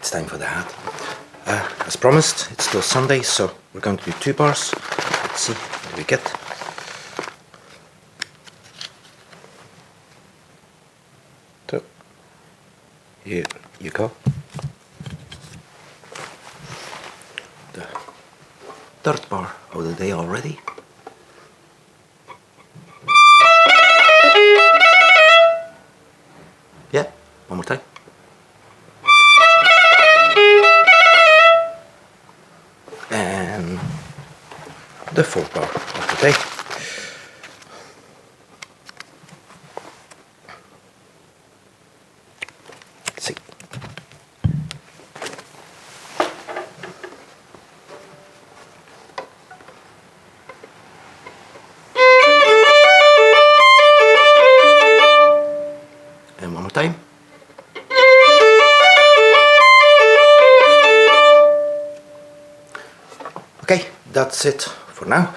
it's time for that. As promised, it's still Sunday, so we're going to do 2 bars. Let's see what do we get. So, here you go. The 3rd bar of the day already. Yeah, one more time. And the 4th bar of the day. Let's see. And one more time. Okay, that's it for now.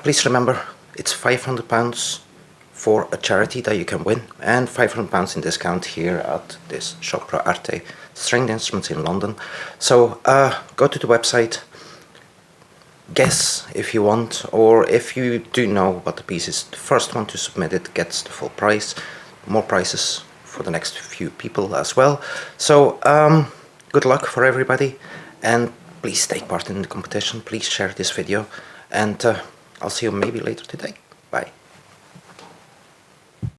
Please remember, it's £500 for a charity that you can win, and £500 in discount here at this shop, Artis Stringed Instruments in London. So go to the website, guess if you want, or if you do know what the piece is, the first one to submit it gets the full price. More prizes for the next few people as well. So good luck for everybody, and please take part in the competition. Please share this video, and I'll see you maybe later today.